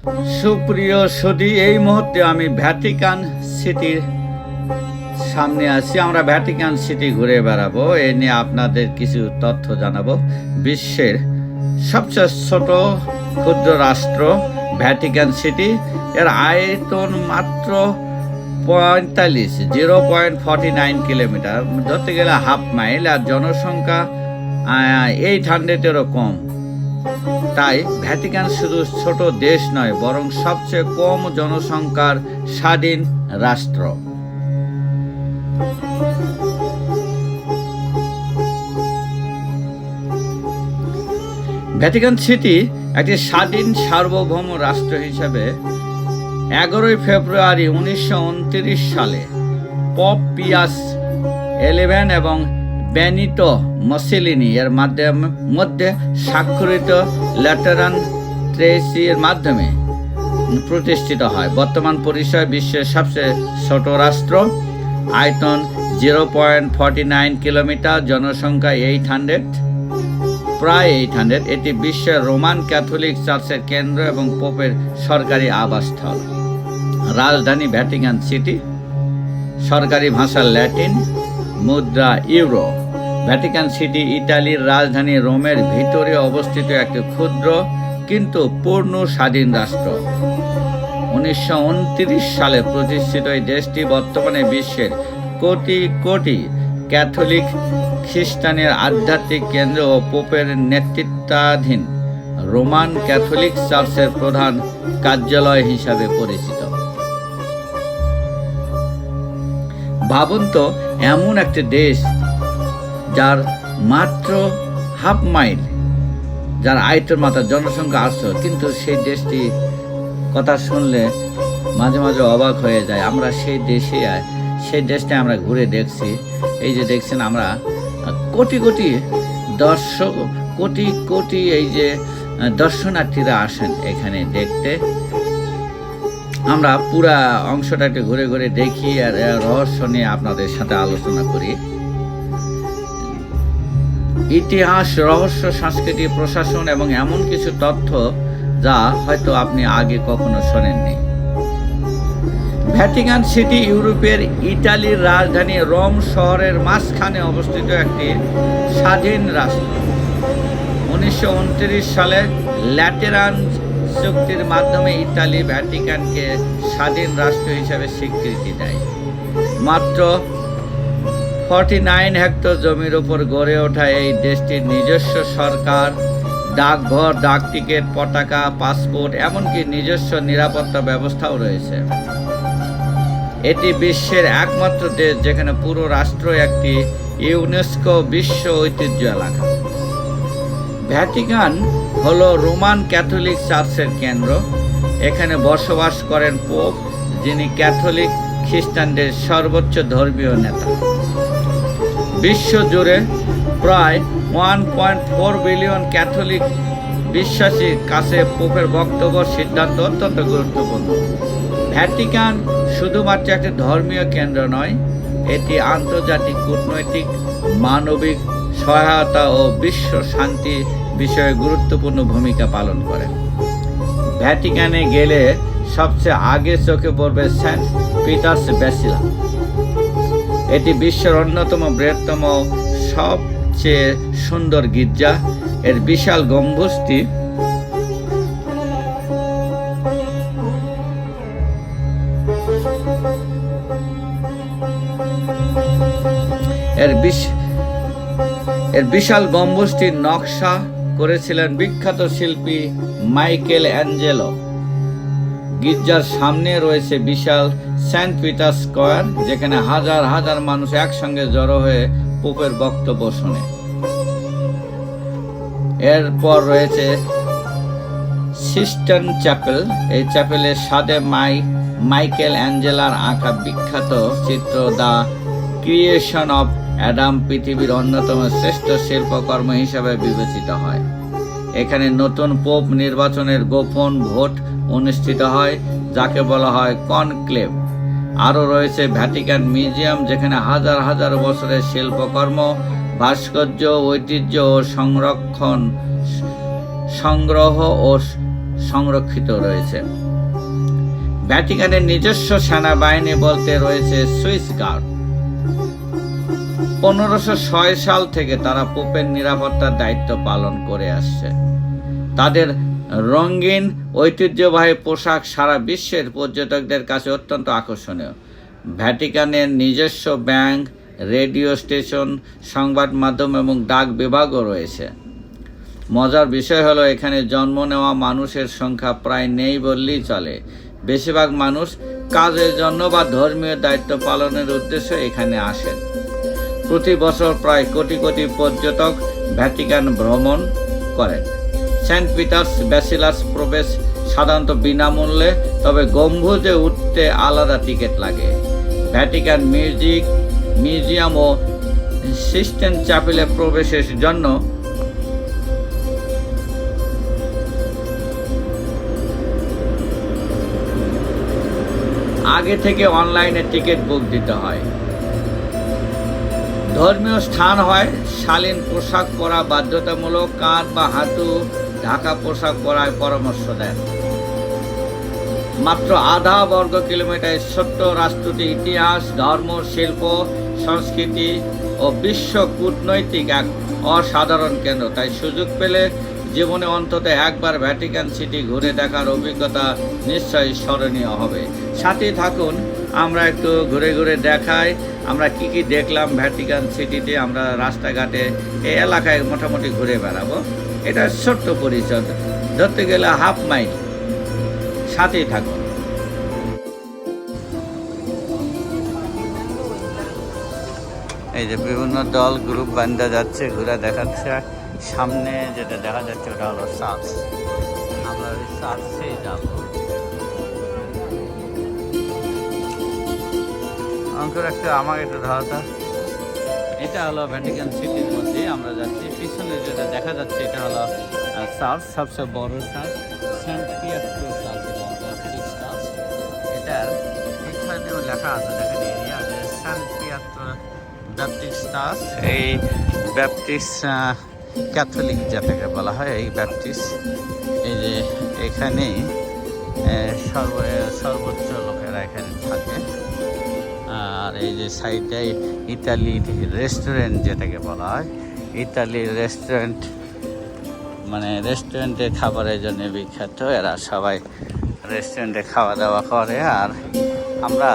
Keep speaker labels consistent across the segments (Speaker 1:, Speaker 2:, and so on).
Speaker 1: সুপ্রিয় সুধী, এই মুহূর্তে আমি ভ্যাটিকান সিটির সামনে আছি। আমরা ভ্যাটিকান সিটি ঘুরে বেড়াবো, এ নিয়ে আপনাদের কিছু তথ্য জানাবো। বিশ্বের সবচেয়ে ছোট ক্ষুদ্র রাষ্ট্র ভ্যাটিকান সিটি। এর আয়তন মাত্র 0.49 কিলোমিটার, ধরতে গেলে হাফ মাইল, আর জনসংখ্যা 800-এরও কম। তাই ভ্যাটিকান শুধু ছোট দেশ নয়, বরং সবচেয়ে কম জনসংখ্যার স্বাধীন রাষ্ট্র। ভ্যাটিকান সিটি একটি স্বাধীন সার্বভৌম রাষ্ট্র হিসেবে 11 ফেব্রুয়ারি 1929 সালে পপ পিয়াস 11 এবং বেনিটো মুসোলিনি এর মধ্যে স্বাক্ষরিত ল্যাটেরান ট্রিটির মাধ্যমে প্রতিষ্ঠিত হয়। বর্তমান পরিসরে বিশ্বের সবচেয়ে ছোট রাষ্ট্র, আয়তন 0.49 কিলোমিটার, জনসংখ্যা 800, প্রায় 800। এটি বিশ্বের রোমান ক্যাথলিক চার্চের কেন্দ্র এবং পোপের সরকারি আবাসস্থল। রাজধানী ভ্যাটিকান সিটি, সরকারি ভাষা ল্যাটিন, মুদ্রা ইউরো। ভ্যাটিকান সিটি ইতালির রাজধানী রোমের ভিতরে অবস্থিত একটি ক্ষুদ্র কিন্তু পূর্ণ স্বাধীন রাষ্ট্র। 1929 সালে প্রতিষ্ঠিত এই দেশটি বর্তমানে বিশ্বের কোটি কোটি ক্যাথলিক খ্রিস্টানের আধ্যাত্মিক কেন্দ্র ও পোপের নেতৃত্বাধীন রোমান ক্যাথলিক চার্চের প্রধান কার্যালয় হিসাবে পরিচিত। ভাবুন তো, এমন একটি দেশ যার মাত্র হাফ মাইল, যার আয়তন মাত্রা, জনসংখ্যা 800, কিন্তু সেই দেশটি কথা শুনলে মাঝে মাঝে অবাক হয়ে যায়। আমরা সেই দেশটা আমরা ঘুরে দেখছি। এই যে দেখছেন, আমরা কোটি কোটি এই যে দর্শনার্থীরা আসেন এখানে দেখতে। আমরা পুরা অংশটাকে ঘুরে ঘুরে দেখি আর রহস্য নিয়ে আপনাদের সাথে আলোচনা করি। ইতিহাস, রহস্য, সংস্কৃতি, প্রশাসন এবং এমন কিছু তথ্য যা হয়তো আপনি আগে কখনো শোনেননি। ভ্যাটিকান সিটি ইউরোপের ইতালির রাজধানী রোম শহরের মাঝখানে অবস্থিত একটি স্বাধীন রাষ্ট্র। 1929 সালে ল্যাটেরান চুক্তির মাধ্যমে ইতালি ভ্যাটিকানকে স্বাধীন রাষ্ট্র হিসেবে স্বীকৃতি দেয়। মাত্র 49 হেক্টর জমির উপর গড়ে ওঠা এই দেশটির নিজস্ব সরকার, ডাকঘর, ডাকটিকিট, পতাকা, পাসপোর্ট, এমনকি নিজস্ব নিরাপত্তা ব্যবস্থাও রয়েছে। এটি বিশ্বের একমাত্র দেশ যেখানে পুরো রাষ্ট্র একটি ইউনেস্কো বিশ্ব ঐতিহ্য এলাকা। ভ্যাটিকান হলো রোমান ক্যাথলিক চার্চের কেন্দ্র। এখানে বসবাস করেন পোপ, যিনি ক্যাথলিক খ্রিস্টানদের সর্বোচ্চ ধর্মীয় নেতা। বিশ্বজুড়ে প্রায় 1.4 বিলিয়ন ক্যাথলিক বিশ্বাসীর কাছে পোপের বক্তব্য, সিদ্ধান্ত অত্যন্ত গুরুত্বপূর্ণ। ভ্যাটিকান শুধুমাত্র একটি ধর্মীয় কেন্দ্র নয়, এটি আন্তর্জাতিক কূটনৈতিক, মানবিক সহায়তা ও বিশ্ব শান্তি বিষয়ে গুরুত্বপূর্ণ ভূমিকা পালন করে। ভ্যাটিকানে গেলে সবচেয়ে আগে চোখে পড়বে সেন্ট পিটার্স ব্যাসিলা। এটি বিশ্বের অন্যতম বৃহত্তম, সবচেয়ে সুন্দর গির্জা। এর বিশাল গম্বুজটি নকশা করেছিলেন বিখ্যাত শিল্পী মাইকেল অ্যাঞ্জেলো। গির্জার সামনে রয়েছে বিশাল সেন্ট পিটার স্কয়ার, যেখানে হাজার হাজার মানুষ একসঙ্গে জড়ো হয়ে পোপের বক্তব্য শোনে। এরপর রয়েছে সিস্টার্ন চ্যাপেল। এই চ্যাপেলের সাথে মাইকেল অ্যাঞ্জেলার আঁকা বিখ্যাত চিত্র দ্য ক্রিয়েশন অফ অ্যাডাম পৃথিবীর অন্যতম শ্রেষ্ঠ শিল্পকর্ম হিসাবে বিবেচিত হয়। এখানে নতুন পোপ নির্বাচনের গোপন ভোট অনুষ্ঠিত হয়, যাকে বলা হয় কনক্লেভ। আরও রয়েছে ভ্যাটিকান মিউজিয়াম, যেখানে হাজার হাজার বছরের শিল্পকর্ম, ভাস্কর্য, ঐতিহ্য ও সংগ্রহ ও সংরক্ষিত রয়েছে। ভ্যাটিকানের নিজস্ব সেনাবাহিনী বলতে রয়েছে সুইস গার্ড। 1506 সাল থেকে তারা পোপের নিরাপত্তার দায়িত্ব পালন করে আসছে। তাদের রঙিন ঐতিহ্যবাহী পোশাক সারা বিশ্বের পর্যটকদের কাছে অত্যন্ত আকর্ষণীয়। ভ্যাটিকানের নিজস্ব ব্যাংক, রেডিও স্টেশন, সংবাদ মাধ্যম এবং ডাক বিভাগও রয়েছে। মজার বিষয় হলো এখানে জন্ম নেওয়া মানুষের সংখ্যা প্রায় নেই বললেই চলে। বেশিরভাগ মানুষ কাজের জন্য বা ধর্মীয় দায়িত্ব পালনের উদ্দেশ্যে এখানে আসেন। প্রতি বছর প্রায় কোটি কোটি পর্যটক ভ্যাটিকান ভ্রমণ করেন। সেন্ট পিটার্স ব্যাসিলাস প্রবেশ সাধারণত বিনামূল্যে, তবে গম্বুজে উঠতে আলাদা টিকিট লাগে। ভ্যাটিকান মিউজিয়াম ও সিস্টেন চ্যাপেলে প্রবেশের জন্য আগে থেকে অনলাইনে টিকিট বুক দিতে হয়। ধর্মীয় স্থান হয় শালীন পোশাক পরা বাধ্যতামূলক, কাঁধ বা হাঁটু ঢাকা পোশাক পরায় পরামর্শ দেন। মাত্র আধা বর্গ কিলোমিটার ছোট্ট রাষ্ট্রটি ইতিহাস, ধর্ম, শিল্প, সংস্কৃতি ও বিশ্ব কূটনৈতিক এক অসাধারণ কেন্দ্র। তাই সুযোগ পেলে জীবনে অন্তত একবার ভ্যাটিকান সিটি ঘুরে দেখার অভিজ্ঞতা নিশ্চয়ই স্মরণীয় হবে। সাথেই থাকুন, আমরা একটু ঘুরে ঘুরে দেখাই আমরা কি কি দেখলাম ভ্যাটিকান সিটিতে। আমরা রাস্তাঘাটে এই এলাকায় মোটামুটি ঘুরে বেড়াবো। এটা ছোট্ট পরিচয়, ধরতে গেলে হাফ মাইল। সাথেই থাকুন। এই যে বিভিন্ন দল গ্রুপ বান্ধা যাচ্ছে, ঘুরে দেখাচ্ছে। সামনে যেটা দেখা যাচ্ছে ওটা হলো চার্চ। আমরা ওই চার্চেই যাবো। অঙ্কুর একটা আমাকে একটু ধারতা। এটা হলো ভ্যাটিকান সিটির মধ্যে আমরা যাচ্ছি। পিছনে যেটা দেখা যাচ্ছে এটা হলো চার্চ, সবচেয়ে বড় চার্চ, সেন্ট পিয়েট্রো চার্চ এবং ব্যাপটিস্ট চার্চ। এটার এখানেও লেখা আছে, দেখেন এরিয়া যে সেন্ট পিয়েট্রো ব্যাপটিস্ট চার্চ। এই ব্যাপটিস্ট ক্যাথলিক যেটাকে বলা হয়, এই ব্যাপটিস্ট, এই যে এখানেই সর্বোচ্চ লোকেরা এখানে থাকে। আর এই যে সাইডে ইতালির রেস্টুরেন্ট যেটাকে বলা হয়, ইতালির রেস্টুরেন্ট মানে রেস্টুরেন্টের খাবারের জন্য বিখ্যাত। এরা সবাই রেস্টুরেন্টে খাওয়া দাওয়া করে। আর আমরা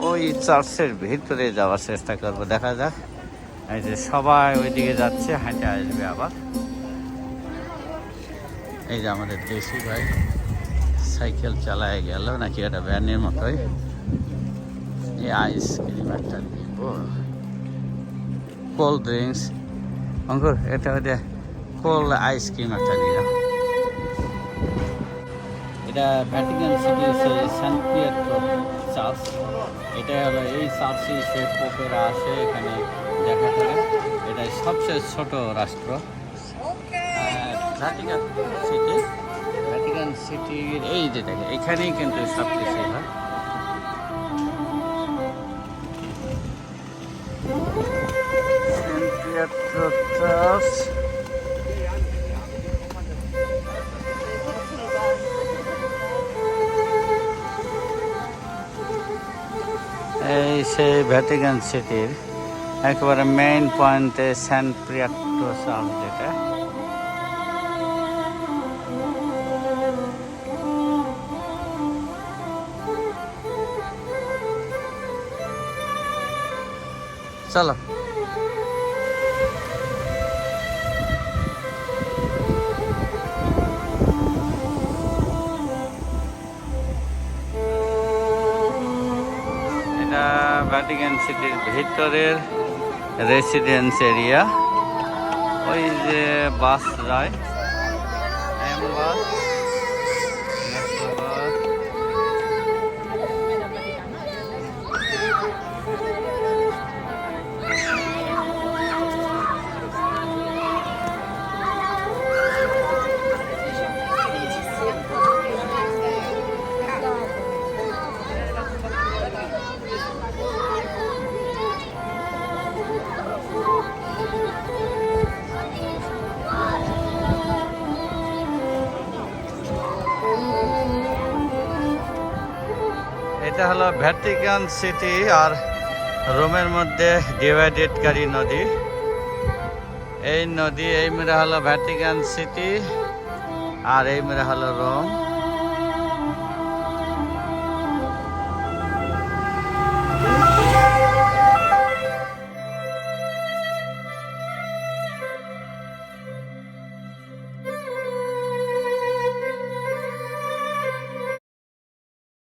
Speaker 1: ওই চার্চের ভিতরে যাওয়ার চেষ্টা করব, দেখা যাক। এই যে সবাই ওইদিকে যাচ্ছে, হাঁটে আসবে আবার। এই যে আমাদের দেশি ভাই সাইকেল চালায় গেল নাকি, এটা ভ্যানের মতোই। আইসক্রিম একটা নিব, কোল্ড ড্রিঙ্কস। অঙ্কুর এটা ওইটা কোল্ড আইসক্রিম একটা নিল। এটা ভ্যাটিকান সিটি সেন্ট পিয়েট্রো চার্চ। এটা হলো এই চার্চে সে পোপেরা আসে এখানে দেখা করে। এটা সবচেয়ে ছোট রাষ্ট্র ভ্যাটিকান সিটি। ভ্যাটিকান সিটির এই যে দেখে এখানেই কিন্তু সব কিছুই হয়। এই সেই ভ্যাটিকান সিটির একেবারে মেইন পয়েন্টে সেন্ট পিয়েট্রো চার্চ যেটা। চলো ভ্যাটিকান সিটির ভিতরের রেসিডেন্স এরিয়া। ওই যে বাস যায়, এম বাস, মেট্রো বাস। এটা হলো ভ্যাটিকান সিটি আর রোমের মধ্যে ডিভাইডেডকারী নদী। এই নদী এই মেরে হলো ভ্যাটিকান সিটি আর এই মেরে হলো রোম।